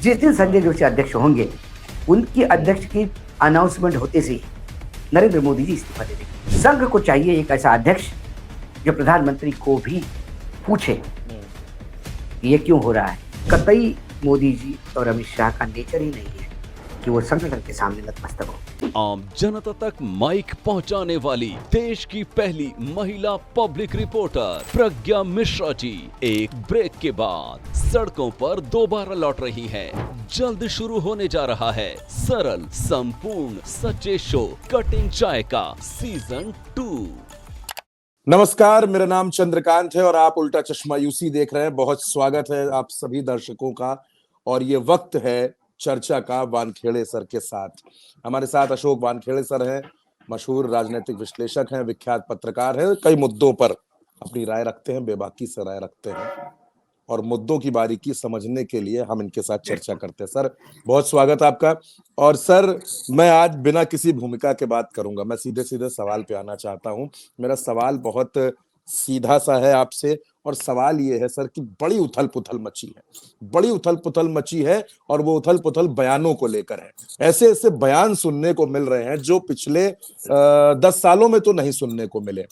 जिस दिन संजय जोशी अध्यक्ष होंगे, उनकी अध्यक्ष की अनाउंसमेंट होते से ही नरेंद्र मोदी जी इस्तीफा दे देंगे। संघ को चाहिए एक ऐसा अध्यक्ष जो प्रधानमंत्री को भी पूछे ये क्यों हो रहा है। कतई मोदी जी और अमित शाह का नेचर ही नहीं है कि वो संगठन के सामने नतमस्तक हो। आम जनता तक माइक पहुंचाने वाली देश की पहली महिला पब्लिक रिपोर्टर प्रज्ञा मिश्रा जी एक ब्रेक के बाद सड़कों पर दोबारा लौट रही हैं। जल्द शुरू होने जा रहा है सरल, संपूर्ण, सच्चे शो कटिंग चाय का सीजन 2। नमस्कार, मेरा नाम चंद्रकांत है और आप उल्टा चश्मा यूसी देख रहे हैं। बहुत स्वागत है आप सभी दर्शकों का। और ये वक्त है चर्चा का वानखेड़े सर के साथ। हमारे साथ अशोक वानखेड़े सर हैं, मशहूर राजनीतिक विश्लेषक हैं, विख्यात पत्रकार हैं, कई मुद्दों पर अपनी राय रखते हैं, बेबाकी से राय रखते हैं और मुद्दों की बारीकी समझने के लिए हम इनके साथ चर्चा करते हैं। सर, बहुत स्वागत आपका। और सर, मैं आज बिना किसी भूमिका के बात करूंगा, मैं सीधे सीधे सवाल पे आना चाहता हूं। मेरा सवाल बहुत सीधा सा है आपसे, और सवाल ये है सर कि बड़ी उथल पुथल मची है, बड़ी उथल पुथल मची है, और वो उथल पुथल बयानों को लेकर है। ऐसे ऐसे बयान सुनने को मिल रहे हैं जो पिछले 10 सालों में तो नहीं सुनने को मिले।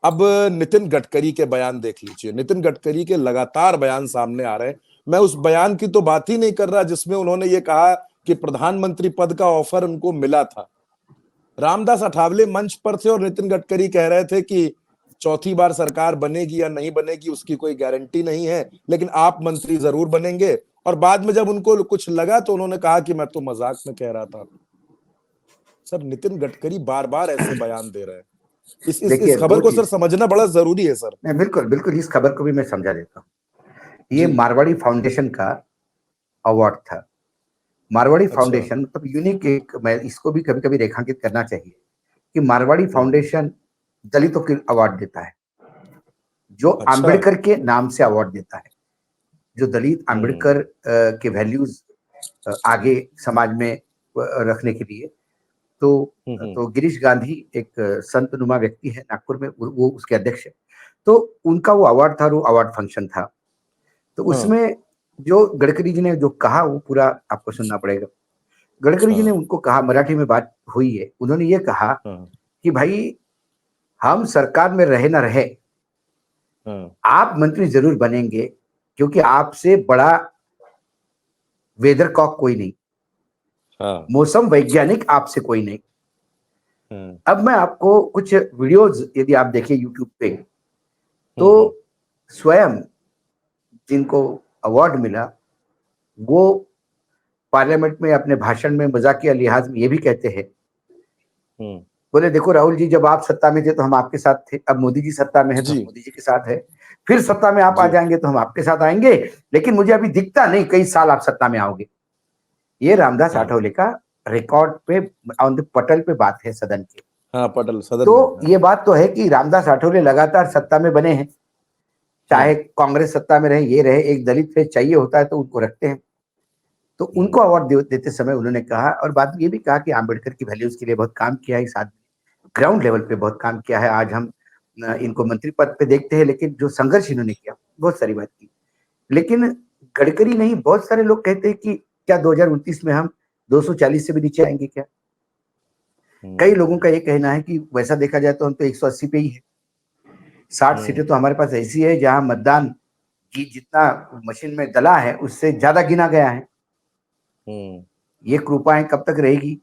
अब नितिन गडकरी के बयान देख लीजिए, नितिन गडकरी के लगातार बयान सामने आ रहे हैं। मैं उस बयान की तो बात ही नहीं कर रहा जिसमें उन्होंने ये कहा कि प्रधानमंत्री पद का ऑफर उनको मिला था। रामदास अठावले मंच पर थे और नितिन गडकरी कह रहे थे कि चौथी बार सरकार बनेगी या नहीं बनेगी उसकी कोई गारंटी नहीं है, लेकिन आप मंत्री जरूर बनेंगे। और बाद में जब उनको कुछ लगा तो उन्होंने कहा कि मैं तो मजाक में कह रहा था। सर, नितिन गडकरी बार बार ऐसे बयान दे रहे हैं। इस खबर को सर समझना बड़ा जरूरी है सर। नहीं, बिल्कुल बिल्कुल, इस खबर को भी मैं समझा देता हूँ। ये मारवाड़ी फाउंडेशन का अवार्ड था। मारवाड़ी फाउंडेशन मतलब यूनिक, एक मैं इसको भी कभी कभी रेखांकित करना चाहिए कि मारवाड़ी फाउंडेशन दलितों के अवार्ड देता है, जो आम्बेडकर के नाम से अवार्ड देता है, जो दलित आम्बेडकर के वैल्यूज आगे समाज में रखने के लिए। तो गिरीश गांधी एक संत नुमा व्यक्ति है नागपुर में, वो उसके अध्यक्ष है। तो उनका वो अवार्ड था, वो अवार्ड फंक्शन था। तो उसमें जो गडकरी जी ने जो कहा वो पूरा आपको सुनना पड़ेगा। गडकरी जी ने उनको कहा, मराठी में बात हुई है, उन्होंने ये कहा कि भाई हम सरकार में रहे ना रहे, आप मंत्री जरूर बनेंगे, क्योंकि आपसे बड़ा वेदर कॉक कोई नहीं, मौसम वैज्ञानिक आपसे कोई नहीं। अब मैं आपको कुछ वीडियोज यदि आप देखिए यूट्यूब पे, तो स्वयं जिनको अवार्ड मिला वो पार्लियामेंट में अपने भाषण में मजाकिया लिहाज में ये भी कहते हैं, बोले देखो राहुल जी, जब आप सत्ता में थे तो हम आपके साथ थे, अब मोदी जी सत्ता में है तो हम मोदी जी के साथ है, फिर सत्ता में आप आ जाएंगे तो हम आपके साथ आएंगे, लेकिन मुझे अभी दिखता नहीं कई साल आप सत्ता में आओगे। ये रामदास आठवले का रिकॉर्ड पे ऑन द पटल पे बात है सदन के। पटल सदन तो ये बात तो है कि रामदास आठवले लगातार सत्ता में बने हैं, चाहे कांग्रेस सत्ता में रहे, ये रहे, एक दलित फेस चाहिए होता है तो उनको रखते हैं। तो उनको अवार्ड देते समय उन्होंने कहा, और बाद में ये भी कहा कि आम्बेडकर की वैल्यूज के लिए बहुत काम किया है इस आदमी, ग्राउंड लेवल पे बहुत काम किया है। आज हम इनको मंत्री पद पे देखते हैं, लेकिन जो संघर्ष इन्होंने किया, बहुत सारी बात की। लेकिन गडकरी नहीं, बहुत सारे लोग कहते हैं कि क्या 2029 में हम 240 से भी नीचे आएंगे क्या? कई लोगों का ये कहना है कि वैसा देखा जाए तो हम तो 180 पे ही है। 60 सीटें तो हमारे पास ऐसी है जहां मतदान की जितना मशीन में डला है उससे ज्यादा गिना गया है। ये कृपाएं कब तक रहेगी,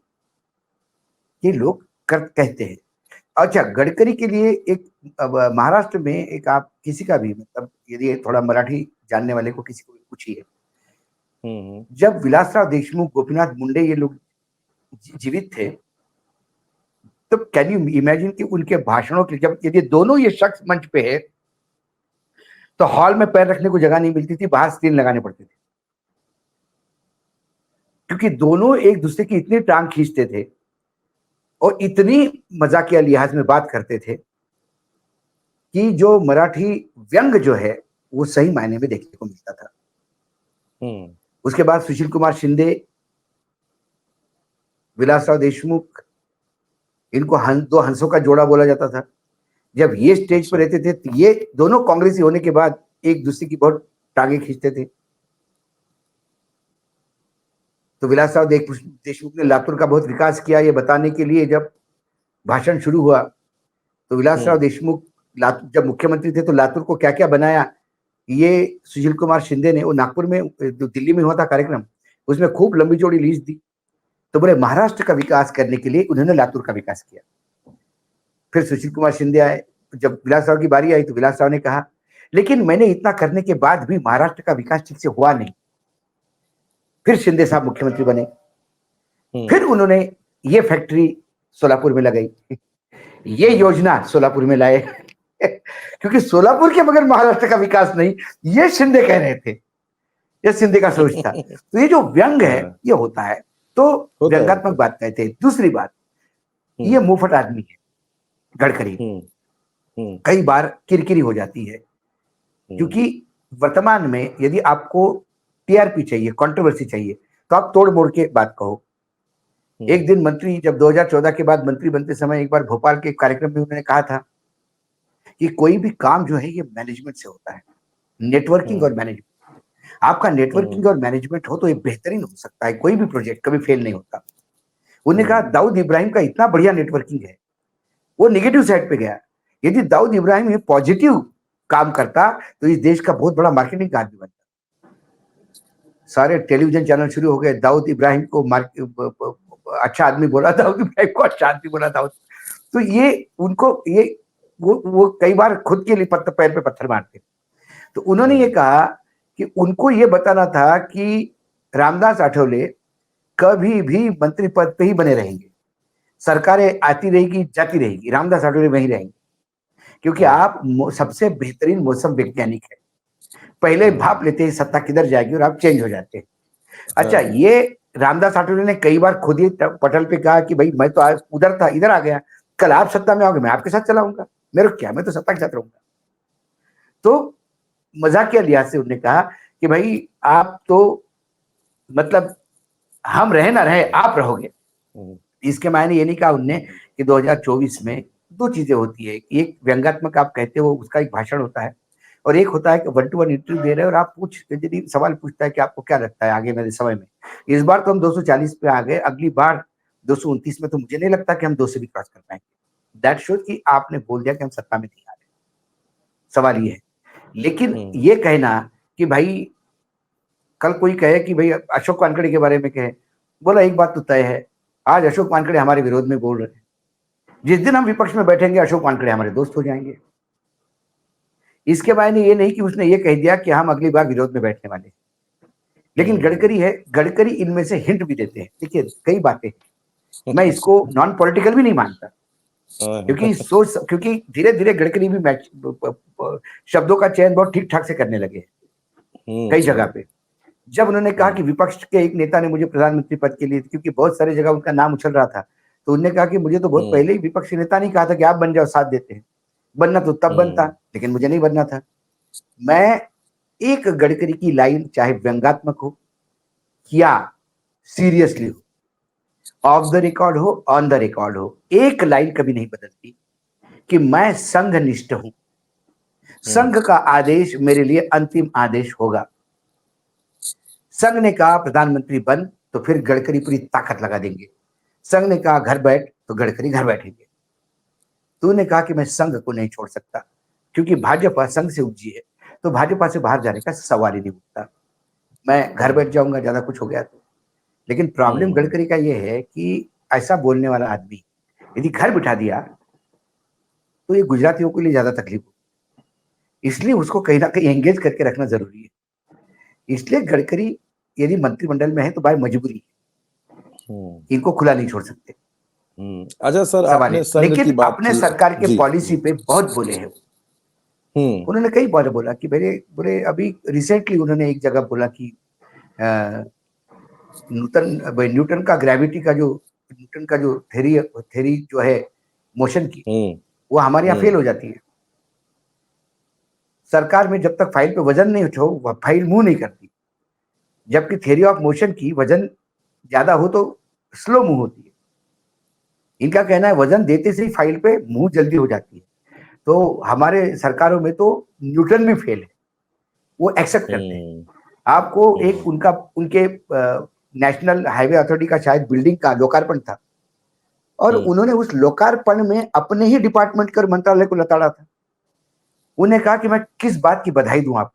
ये लोग कहते हैं। अच्छा, गडकरी के लिए एक महाराष्ट्र में एक, आप किसी का भी मतलब यदि थोड़ा मराठी जानने वाले को किसी को भी पूछिए, जब विलासराव देशमुख, गोपीनाथ मुंडे ये लोग जीवित थे, तो कैन यू इमेजिन कि उनके भाषणों के जब यदि दोनों ये शख्स मंच पे है तो हॉल में पैर रखने को जगह नहीं मिलती थी, बाहर स्क्रीन लगाने पड़ते थे, क्योंकि दोनों एक दूसरे की इतनी टांग खींचते थे और इतनी मजाकिया लिहाज में बात करते थे कि जो मराठी व्यंग जो है वो सही मायने में देखने को मिलता था। उसके बाद सुशील कुमार शिंदे, विलासराव देशमुख, इनको दो हंसों का जोड़ा बोला जाता था। जब ये स्टेज पर रहते थे तो ये दोनों कांग्रेसी होने के बाद एक दूसरे की बहुत टांगे खींचते थे। तो विलासराव देशमुख ने लातूर का बहुत विकास किया ये बताने के लिए जब भाषण शुरू हुआ तो विलासराव देशमुख जब मुख्यमंत्री थे तो लातूर को क्या क्या बनाया, ये सुशील कुमार शिंदे ने, वो नागपुर में जो दिल्ली में हुआ था कार्यक्रम, उसमें खूब लंबी चौड़ी लिस्ट दी। तो बोले महाराष्ट्र का विकास करने के लिए उन्होंने लातूर का विकास किया। फिर सुशील कुमार शिंदे आए, जब विलासराव की बारी आई तो विलासराव ने कहा लेकिन मैंने इतना करने के बाद भी महाराष्ट्र का विकास ठीक से हुआ नहीं। फिर शिंदे साहब मुख्यमंत्री बने, फिर उन्होंने ये फैक्ट्री सोलापुर में लगाई, ये योजना सोलापुर में लाए क्योंकि सोलापुर के बगैर महाराष्ट्र का विकास नहीं, ये शिंदे कह रहे थे, ये शिंदे का सोच था। तो ये जो व्यंग है ये होता है, तो व्यंगात्मक बात कहते हैं। दूसरी बात, ये मुंहफट आदमी है गडकरी, कई बार किरकिरी हो जाती है क्योंकि वर्तमान में यदि आपको टीआरपी चाहिए, कंट्रोवर्सी चाहिए, तो आप तोड़ मोड़ के बात कहो। एक दिन मंत्री जब 2014 के बाद मंत्री बनते समय एक बार भोपाल के कार्यक्रम में उन्होंने कहा था कि कोई भी काम जो है ये मैनेजमेंट से होता है, नेटवर्किंग और मैनेजमेंट। आपका नेटवर्किंग और मैनेजमेंट हो तो ये बेहतरीन हो सकता है, कोई भी प्रोजेक्ट कभी फेल नहीं होता। उन्होंने कहा दाऊद इब्राहिम का इतना बढ़िया नेटवर्किंग है, वो नेगेटिव साइड पे गया। यदि दाऊद इब्राहिम ये पॉजिटिव काम करता तो इस देश का बहुत बड़ा मार्केटिंग आदमी बनता। सारे टेलीविजन चैनल शुरू हो गए, दाऊद इब्राहिम को अच्छा आदमी बोला, दाऊद इब्राहिम को अच्छा आदमी बोला दाऊद। तो ये उनको ये वो कई बार खुद के लिए पैर पे पत्थर मारते। तो उन्होंने ये कहा कि उनको ये बताना था कि रामदास आठवले कभी भी मंत्री पद पे ही बने रहेंगे, सरकारें आती रहेगी जाती रहेगी, रामदास आठवले वहीं रहेंगे, क्योंकि आप सबसे बेहतरीन मौसम वैज्ञानिक है। पहले भाप लेते हैं सत्ता किधर जाएगी और आप चेंज हो जाते हैं। अच्छा, ये रामदास आठवले ने कई बार खुद ही पटल पे कहा कि भाई मैं तो आज उधर था, इधर आ गया, कल आप सत्ता में आओगे, मैं आपके साथ चलाऊंगा, मेरे क्या, मैं तो सत्ता के साथ रहूंगा। तो मजाकिया लिहाज से उन्होंने कहा कि भाई आप तो मतलब हम रहे ना रहे, आप रहोगे। इसके मायने ये नहीं कहा उनने कि 2024 में दो चीजें होती है, एक व्यंगात्मक आप कहते हो उसका एक भाषण होता है, और एक होता है कि 1-to-1 इंटरव्यू दे रहे हो और आप यदि सवाल पूछता है कि आपको क्या लगता है आगे मेरे समय में, इस बार तो हम 240 पे आ गए, अगली बार 229 में तो मुझे नहीं लगता कि हम 200 भी क्रॉस कर पाएंगे। दैट शोज कि आपने बोल दिया कि हम सत्ता में नहीं आ रहे, सवाल ये है। लेकिन ये कहना कि भाई कल कोई कहे कि भाई अशोक वानखेड़े के बारे में कहे, बोला एक बात तो तय है, आज अशोक वानखेड़े हमारे विरोध में बोल रहे हैं, जिस दिन हम विपक्ष में बैठेंगे अशोक वानखेड़े हमारे दोस्त हो जाएंगे। इसके मायने ये नहीं कि उसने ये कह दिया कि हम अगली बार विरोध में बैठने वाले। लेकिन गडकरी है, गडकरी इनमें से हिंट भी देते हैं। देखिए कई बातें, मैं इसको नॉन पॉलिटिकल भी नहीं मानता, क्योंकि धीरे धीरे गडकरी भी शब्दों का चयन बहुत ठीक ठाक से करने लगे कई जगह पे। जब उन्होंने कहा कि विपक्ष के एक नेता ने मुझे प्रधानमंत्री पद के लिए, क्योंकि बहुत सारी जगह उनका नाम उछल रहा था, तो उन्होंने कहा कि मुझे तो बहुत पहले ही विपक्षी नेता नहीं कहा था कि आप बन जाओ, साथ देते हैं, बनना तो तब बनता, लेकिन मुझे नहीं बनना था। मैं एक गडकरी की लाइन चाहे व्यंगात्मक हो या सीरियसली हो, ऑफ द रिकॉर्ड हो, ऑन द रिकॉर्ड हो, एक लाइन कभी नहीं बदलती कि मैं संघनिष्ठ हूं, संघ का आदेश मेरे लिए अंतिम आदेश होगा। संघ ने कहा प्रधानमंत्री बन, तो फिर गडकरी पूरी ताकत लगा देंगे। संघ ने कहा घर बैठ, तो गडकरी घर बैठेंगे। तूने कहा कि मैं संघ को नहीं छोड़ सकता, क्योंकि भाजपा संघ से उपजी है, तो भाजपा से बाहर जाने का सवाल ही नहीं उठता। मैं घर बैठ जाऊंगा ज्यादा कुछ हो गया तो। लेकिन प्रॉब्लम गडकरी का यह है कि ऐसा बोलने वाला आदमी यदि घर बिठा दिया तो ये गुजरातियों के लिए ज्यादा तकलीफ हो, इसलिए उसको कहीं ना कहीं एंगेज करके रखना जरूरी है। इसलिए गडकरी यदि मंत्रिमंडल में है तो भाई मजबूरी है, इनको खुला नहीं छोड़ सकते। अच्छा सर, आपने लेकिन अपने सरकार के पॉलिसी पे बहुत बोले हैं। उन्होंने कई बार बोला कि बोले अभी रिसेंटली उन्होंने एक जगह बोला कि न्यूटन का ग्रेविटी का जो न्यूटन का जो थ्योरी जो है मोशन की, वो हमारे यहाँ फेल हो जाती है। सरकार में जब तक फाइल पे वजन नहीं उठो वह फाइल मूव नहीं करती, जबकि थ्योरी ऑफ मोशन की वजन ज्यादा हो तो स्लो मूव होती है। इनका कहना है वजन देते से ही फाइल पे मूव जल्दी हो जाती है। तो हमारे सरकारों में तो न्यूटन भी फेल है, वो एक्सेप्ट करते हैं। आपको एक उनके नेशनल हाईवे अथॉरिटी का शायद बिल्डिंग का लोकार्पण था, और उन्होंने उस लोकार्पण में अपने ही डिपार्टमेंट कर मंत्रालय को लताड़ा था। उन्हें कहा कि मैं किस बात की बधाई दूं आपको,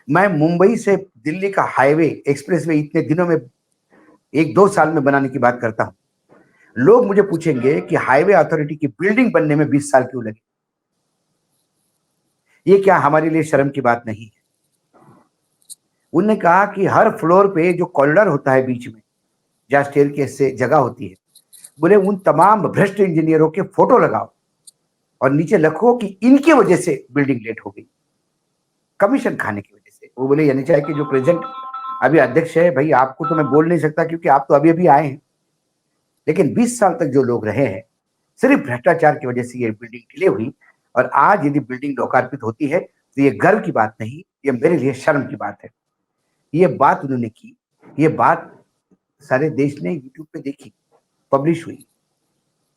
मैं मुंबई से दिल्ली का हाईवे एक्सप्रेसवे इतने दिनों में 1-2 साल में बनाने की बात करता हूं, लोग मुझे पूछेंगे कि हाईवे अथॉरिटी की बिल्डिंग बनने में 20 साल क्यों लगे। ये क्या हमारे लिए शर्म की बात नहीं है? उन्होंने कहा कि हर फ्लोर पे जो कॉरिडोर होता है बीच में, जहां स्टेयरकेस से जगह होती है, बोले उन तमाम भ्रष्ट इंजीनियरों के फोटो लगाओ और नीचे लिखो कि इनकी वजह से बिल्डिंग लेट हो गई, कमीशन खाने की वजह से। वो बोले यानी चाहे कि जो प्रेजेंट अभी अध्यक्ष है, भाई आपको तो मैं बोल नहीं सकता क्योंकि आप तो अभी अभी आए हैं, लेकिन 20 साल तक जो लोग रहे हैं, सिर्फ भ्रष्टाचार की वजह से ये बिल्डिंग डिले हुई। और आज यदि बिल्डिंग लोकार्पित होती है तो ये गर्व की बात नहीं, ये मेरे लिए शर्म की बात है। ये बात उन्होंने की, ये बात सारे देश ने यूट्यूब पे देखी, पब्लिश हुई,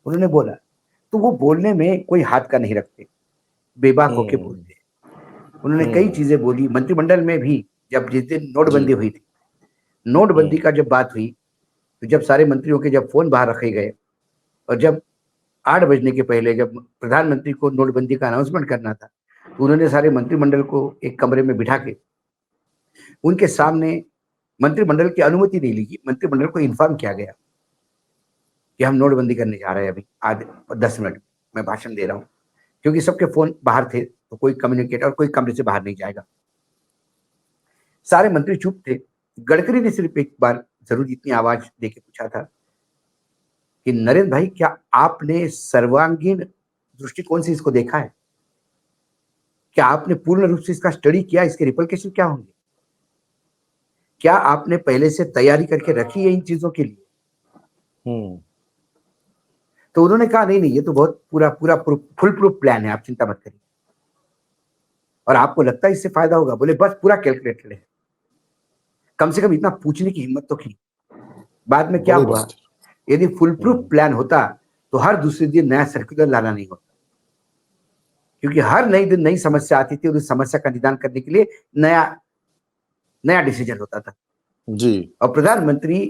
उन्होंने बोला। तो वो बोलने में कोई हाथ का नहीं रखते, बेबाक होके बोलते हैं। उन्होंने कई चीजें बोली मंत्रिमंडल में भी। जब जिस दिन नोटबंदी हुई थी, नोटबंदी का जब बात हुई, तो जब सारे मंत्रियों के जब फोन बाहर रखे गए, और जब 8 बजने के पहले जब प्रधानमंत्री को नोटबंदी का अनाउंसमेंट करना था, तो उन्होंने सारे मंत्रिमंडल को एक कमरे में बिठा के उनके सामने मंत्रिमंडल की अनुमति नहीं ली। मंत्रिमंडल को इन्फॉर्म किया गया कि हम नोटबंदी करने जा रहे हैं, अभी आज 10 मिनट में भाषण दे रहा हूं, क्योंकि सबके फोन बाहर थे, तो कोई कम्युनिकेटर और कोई कमरे से बाहर नहीं जाएगा। सारे मंत्री चुप थे। गडकरी ने सिर्फ एक बार जरूर इतनी आवाज देके पूछा था कि नरेंद्र भाई, क्या आपने सर्वांगीण दृष्टिकोण से इसको देखा है? क्या आपने पूर्ण रूप से इसका स्टडी किया? इसके रिपरकशन क्या होंगे? क्या आपने पहले से तैयारी करके रखी है इन चीजों के लिए? तो उन्होंने कहा नहीं नहीं, ये तो बहुत पूरा पूरा फुल प्रूफ प्लान है, आप चिंता मत करिए, और आपको लगता है इससे फायदा होगा? बोले बस पूरा कैलकुलेटेड है। कम से कम इतना पूछने की हिम्मत तो की। बाद में क्या हुआ, यदि फुल प्रूफ प्लान होता तो हर दूसरे दिन नया सर्कुलर लाना नहीं होता, क्योंकि हर नई दिन नई समस्या आती थी और उस समस्या का निदान करने के लिए नया नया डिसीजन होता था जी। और प्रधानमंत्री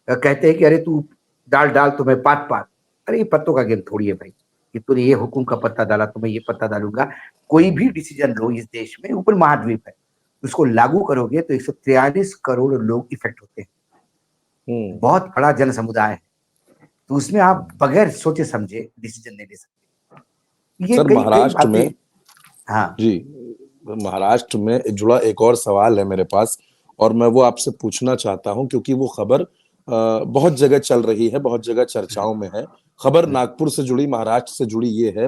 कहते हैं कि अरे तू डाल डाल तो मैं पात पात। अरे ये पत्तों का गेम थोड़ी है भाई कि तूने ये हुकुम का पत्ता डाला तो मैं ये पत्ता डालूंगा। कोई भी डिसीजन लो इस देश में, ऊपर महाद्वीप है, उसको लागू करोगे तो 143 करोड़ लोग इफेक्ट होते हैं, बहुत बड़ा जन समुदाय है, तो उसमें आप बगैर सोचे समझे डिसीजन नहीं ले सकते। ये सर, कई महाराष्ट्र बातें। में, हाँ जी, महाराष्ट्र में जुड़ा एक और सवाल है मेरे पास, और मैं वो आपसे पूछना चाहता हूं क्योंकि वो खबर बहुत जगह चल रही है, बहुत जगह चर्चाओं में है। खबर नागपुर से जुड़ी, महाराष्ट्र से जुड़ी ये है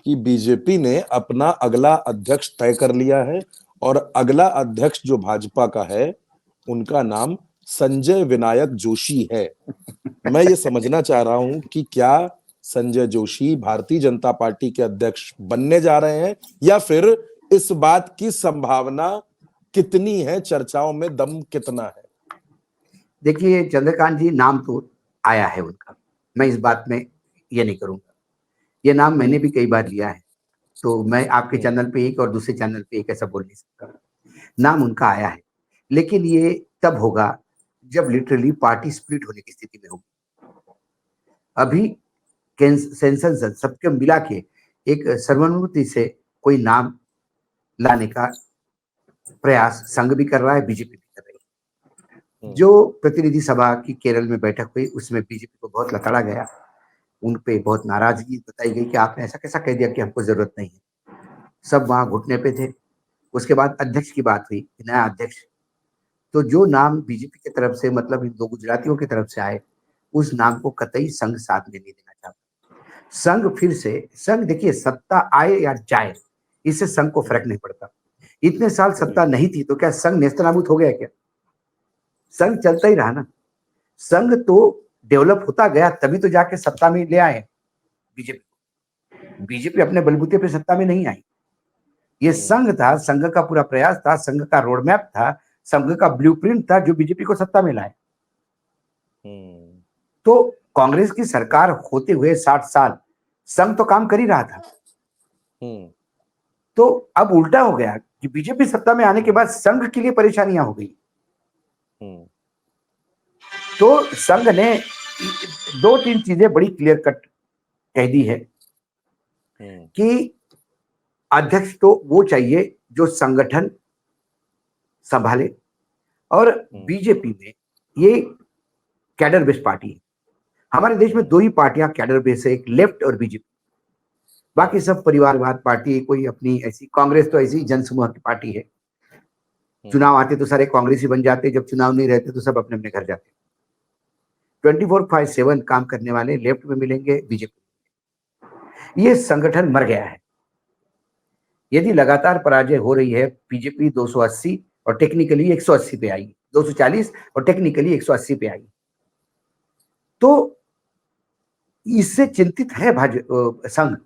कि बीजेपी ने अपना अगला अध्यक्ष तय कर लिया है, और अगला अध्यक्ष जो भाजपा का है उनका नाम संजय विनायक जोशी है। मैं ये समझना चाह रहा हूं कि क्या संजय जोशी भारतीय जनता पार्टी के अध्यक्ष बनने जा रहे हैं, या फिर इस बात की संभावना कितनी है, चर्चाओं में दम कितना है? देखिए चंद्रकांत जी, नाम तो आया है उनका, मैं इस बात में ये नहीं करूंगा। ये नाम मैंने भी कई बार लिया है, तो मैं आपके चैनल पे एक और दूसरे चैनल पे एक ऐसा बोल नहीं सकता। नाम उनका आया है, लेकिन ये तब होगा जब लिटरली पार्टी स्प्लिट होने की स्थिति में होगी। अभी सेंसस सबके मिला के एक सर्वानुमति से कोई नाम लाने का प्रयास संघ भी कर रहा है, बीजेपी भी कर रही है। जो प्रतिनिधि सभा की केरल में बैठक हुई उसमें बीजेपी को बहुत लताड़ा गया, उन पे बहुत नाराजगी बताई गई कि आपने ऐसा कैसा कह दिया कि हमको जरूरत नहीं है। सब वहां घुटने पे थे। उसके बाद अध्यक्ष की बात हुई, नया अध्यक्ष, तो जो नाम बीजेपी की तरफ से, मतलब इन 2 गुजरातियों की तरफ से आए, उस नाम को कतई संघ साथ में नहीं देना चाहता। संघ फिर से, संघ देखिए सत्ता आए या जाए, इससे संघ को फर्क नहीं पड़ता। इतने साल सत्ता नहीं थी तो क्या संघ नेस्तनाबूत हो गया क्या? संघ चलता ही रहा ना। संघ तो डेवलप होता गया, तभी तो जाके सत्ता में ले आए बीजेपी। बीजेपी अपने बलबूते पे सत्ता में नहीं आई। ये संघ था, संघ का पूरा प्रयास था, संघ का रोड मैप था, संघ का ब्लूप्रिंट था जो बीजेपी को सत्ता में लाए। तो कांग्रेस की सरकार होते हुए 60 साल संघ तो काम कर ही रहा था। तो अब उल्टा हो गया कि बीजेपी सत्ता में आने के बाद संघ के लिए परेशानियां हो गई। हम्म, तो संघ ने दो तीन चीजें बड़ी क्लियर कट कह दी है कि अध्यक्ष तो वो चाहिए जो संगठन संभाले, और बीजेपी में ये कैडर बेस्ड पार्टी है। हमारे देश में दो ही पार्टियां कैडर बेस्ड है, एक लेफ्ट और बीजेपी। बाकी सब परिवारवाद पार्टी, कोई अपनी ऐसी, कांग्रेस तो ऐसी जनसमूह की पार्टी है। चुनाव आते तो सारे कांग्रेसी बन जाते, जब चुनाव नहीं रहते तो सब अपने अपने घर जाते। 24/7 काम करने वाले लेफ्ट में मिलेंगे, बीजेपी। ये संगठन मर गया है। यदि लगातार पराजय हो रही है, बीजेपी 280 और टेक्निकली 180 पे आई, 240 और टेक्निकली 180 पे आई, तो इससे चिंतित है भाजपा संघ।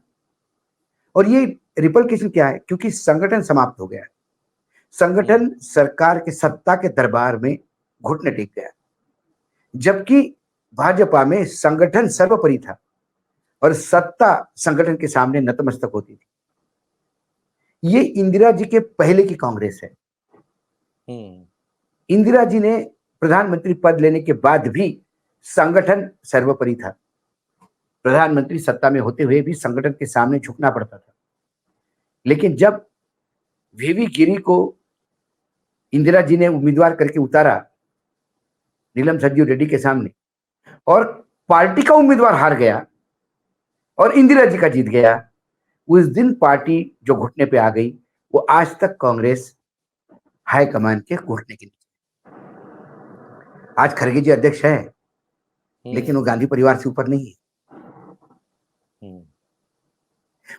और ये रिपरकशन क्या है? क्योंकि संगठन समाप्त हो गया है। संगठन सरकार के सत्ता के दरबार में घुटने टेक गया, जबकि भाजपा में संगठन सर्वोपरि था और सत्ता संगठन के सामने नतमस्तक होती थी। ये इंदिरा जी के पहले की कांग्रेस है। इंदिरा जी ने प्रधानमंत्री पद लेने के बाद भी संगठन सर्वोपरि था। प्रधानमंत्री सत्ता में होते हुए भी संगठन के सामने झुकना पड़ता था। लेकिन जब वीवी गिरी को इंदिरा जी ने उम्मीदवार करके उतारा नीलम संजीव रेड्डी के सामने, और पार्टी का उम्मीदवार हार गया और इंदिरा जी का जीत गया, उस दिन पार्टी जो घुटने पे आ गई, वो आज तक कांग्रेस हाईकमान के घुटने के नीचे। आज खड़गे जी अध्यक्ष है, लेकिन वो गांधी परिवार से ऊपर नहीं है।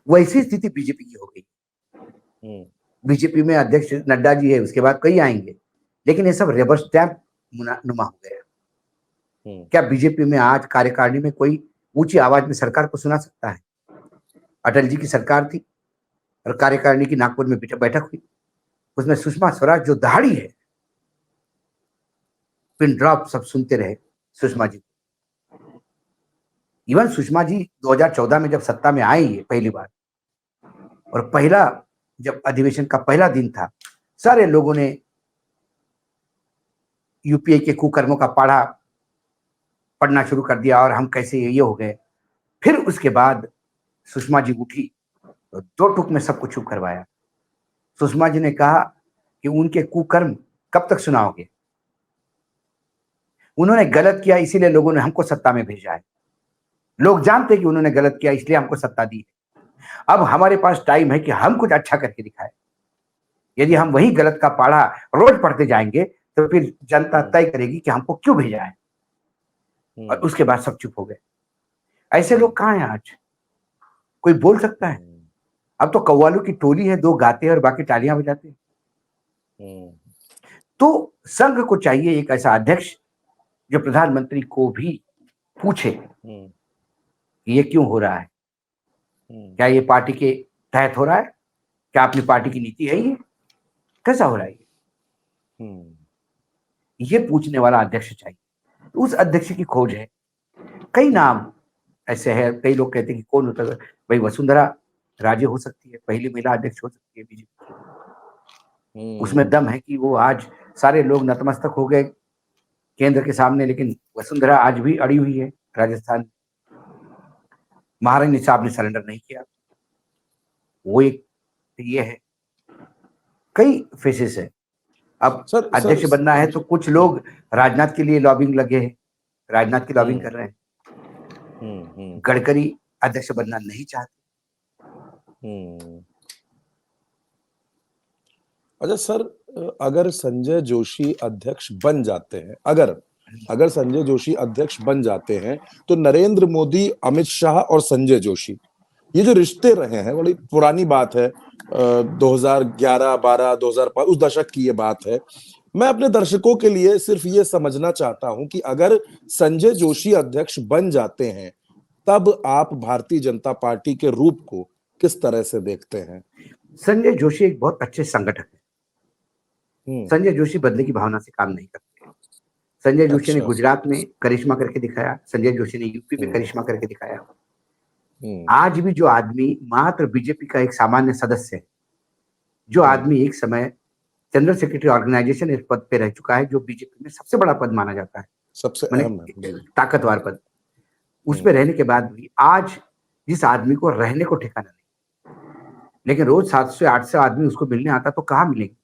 वैसी स्थिति बीजेपी की हो गई। बीजेपी में अध्यक्ष नड्डा जी है, उसके बाद कई आएंगे, लेकिन ये सब रबर स्टैंप नुमा हो गया। क्या बीजेपी में आज कार्यकारिणी में कोई ऊंची आवाज में सरकार को सुना सकता है? अटल जी की सरकार थी और कार्यकारिणी की नागपुर में बैठक हुई, उसमें सुषमा स्वराज जो दहाड़ी है, पिन ड्रॉप सब सुनते रहे सुषमा जी। इवन सुषमा जी 2014 में जब सत्ता में आई है पहली बार, और पहला जब अधिवेशन का पहला दिन था, सारे लोगों ने यूपीए के कुकर्मों का पाढ़ा पढ़ना शुरू कर दिया और हम कैसे ये हो गए। फिर उसके बाद सुषमा जी उठी तो दो टूक में सबको चुप करवाया। सुषमा जी ने कहा कि उनके कुकर्म कब तक सुनाओगे? उन्होंने गलत किया, इसीलिए लोगों ने हमको सत्ता में भेजा है। लोग जानते कि उन्होंने गलत किया, इसलिए हमको सत्ता दी है। अब हमारे पास टाइम है कि हम कुछ अच्छा करके दिखाएं। यदि हम वही गलत का पाढ़ा रोज पढ़ते जाएंगे तो फिर जनता तय करेगी कि हमको क्यों भेजा है। और उसके बाद सब चुप हो गए। ऐसे लोग कहाँ हैं आज? कोई बोल सकता है? अब तो कव्वालों की टोली है, दो गाते हैं और बाकी तालियां बजाते हैं। तो संघ को चाहिए एक ऐसा अध्यक्ष जो प्रधानमंत्री को भी पूछे कि ये क्यों हो रहा है, क्या ये पार्टी के तहत हो रहा है, क्या अपनी पार्टी की नीति है, ये कैसा हो रहा है, ये पूछने वाला अध्यक्ष चाहिए। तो उस अध्यक्ष की खोज है। कई नाम ऐसे है, कई लोग कहते हैं कि कौन होता है भाई? वसुंधरा राजे हो सकती है, पहली महिला अध्यक्ष हो सकती है बीजेपी की। उसमें दम है कि वो आज सारे लोग नतमस्तक हो गए केंद्र के सामने, लेकिन वसुंधरा आज भी अड़ी हुई है राजस्थान। महारानी साहब ने सरेंडर नहीं किया, वो एक ये है। कई फेसेस है। अब अध्यक्ष बनना है तो कुछ लोग राजनाथ के लिए लॉबिंग लगे हैं, राजनाथ की लॉबिंग कर रहे हैं। गडकरी अध्यक्ष बनना नहीं चाहते। अच्छा सर, अगर संजय जोशी अध्यक्ष बन जाते हैं, अगर संजय जोशी अध्यक्ष बन जाते हैं तो नरेंद्र मोदी, अमित शाह और संजय जोशी, ये जो रिश्ते रहे हैं, बड़ी पुरानी बात है, 2011, 12, 2005 उस दशक की ये बात है। मैं अपने दर्शकों के लिए सिर्फ ये समझना चाहता हूं कि अगर संजय जोशी अध्यक्ष बन जाते हैं तब आप भारतीय जनता पार्टी के रूप को किस तरह से देखते हैं? संजय जोशी एक बहुत अच्छे संगठक है। संजय जोशी बदले की भावना से काम नहीं करते। संजय जोशी ने गुजरात में करिश्मा करके दिखाया, संजय जोशी ने यूपी में करिश्मा करके दिखाया। आज भी जो आदमी मात्र बीजेपी का एक सामान्य सदस्य है, जो आदमी एक समय जनरल सेक्रेटरी ऑर्गेनाइजेशन इस पद पे रह चुका है, जो बीजेपी में सबसे बड़ा पद माना जाता है, सबसे माने अहम है। ताकतवर पद। उसमें रहने के बाद भी आज जिस आदमी को रहने को ठिकाना नहीं, लेकिन रोज 700-800 आदमी उसको मिलने आता, तो कहाँ मिलेंगे?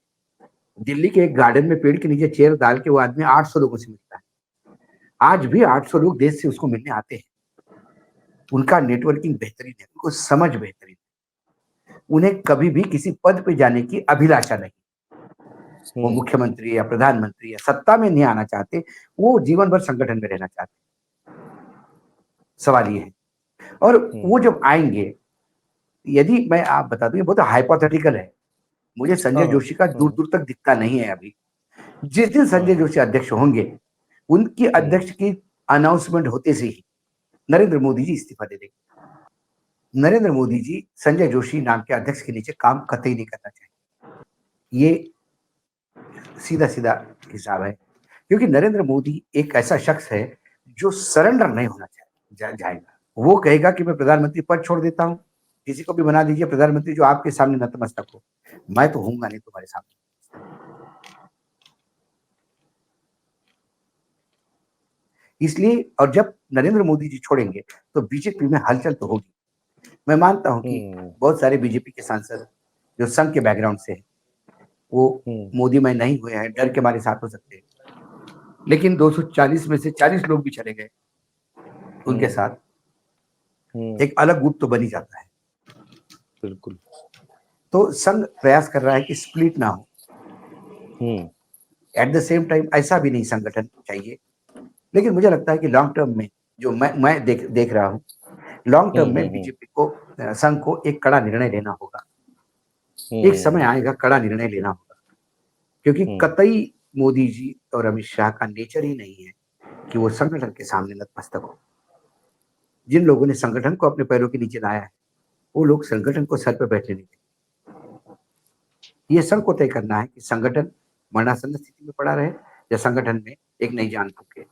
दिल्ली के एक गार्डन में पेड़ के नीचे चेयर डाल के वो आदमी 800 लोगों से मिलता है। आज भी 800 लोग देश से उसको मिलने आते हैं। उनका नेटवर्किंग बेहतरीन है, उनको समझ बेहतरीन है, उन्हें कभी भी किसी पद पे जाने की अभिलाषा नहीं। वो मुख्यमंत्री या प्रधानमंत्री या सत्ता में नहीं आना चाहते, वो जीवन भर संगठन में रहना चाहते। सवाल ये है, और वो जब आएंगे, यदि मैं आप बता दूं, ये बहुत हाइपोथेटिकल है, मुझे संजय जोशी का दूर दूर तक दिखता नहीं है अभी। जिस दिन संजय जोशी अध्यक्ष होंगे, उनकी अध्यक्ष की अनाउंसमेंट होते से ही नरेंद्र मोदी जी इस्तीफा दे देंगे। नरेंद्र मोदी जी संजय जोशी नाम के अध्यक्ष के नीचे काम कतई नहीं करना चाहिए। ये सीधा सीधा हिसाब है, क्योंकि नरेंद्र मोदी एक ऐसा शख्स है जो सरेंडर नहीं होना जाएगा। वो कहेगा कि मैं प्रधानमंत्री पद छोड़ देता हूं, किसी को भी बना दीजिए प्रधानमंत्री जो आपके सामने नतमस्तक हो, मैं तो होऊंगा नहीं तुम्हारे सामने। इसलिए, और जब नरेंद्र मोदी जी छोड़ेंगे तो बीजेपी में हलचल तो होगी। मैं मानता हूं कि बहुत सारे बीजेपी के सांसद जो संघ के बैकग्राउंड से हैं, वो मोदी में नहीं हुए हैं, डर के मारे साथ हो सकते हैं, लेकिन 240 में से 40 लोग भी चले गए उनके साथ, एक अलग गुट तो बन ही जाता है। बिल्कुल। तो संघ प्रयास कर रहा है कि स्प्लिट ना हो। एट द सेम टाइम ऐसा भी नहीं संगठन चाहिए, लेकिन मुझे लगता है कि लॉन्ग टर्म में, जो मैं देख रहा हूं, लॉन्ग टर्म में बीजेपी को, संघ को एक कड़ा निर्णय लेना होगा। एक समय आएगा कड़ा निर्णय लेना होगा, क्योंकि कतई मोदी जी और अमित शाह का नेचर ही नहीं है कि वो संगठन के सामने नतमस्तक हो। जिन लोगों ने संगठन को अपने पैरों के नीचे लाया है, वो लोग संगठन को सर पे बैठने नहीं देते। ये संघ को तय करना है कि संगठन मरणासन्न स्थिति में पड़ा रहे या संगठन में एक नई जान फूके।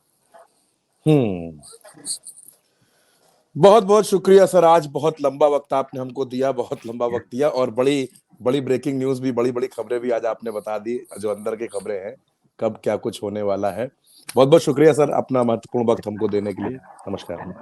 बहुत बहुत शुक्रिया सर, आज बहुत लंबा वक्त आपने हमको दिया, बहुत लंबा वक्त दिया, और बड़ी बड़ी ब्रेकिंग न्यूज भी, बड़ी बड़ी खबरें भी आज आपने बता दी, जो अंदर की खबरें हैं, कब क्या कुछ होने वाला है। बहुत बहुत शुक्रिया सर, अपना महत्वपूर्ण वक्त हमको देने के लिए। नमस्कार।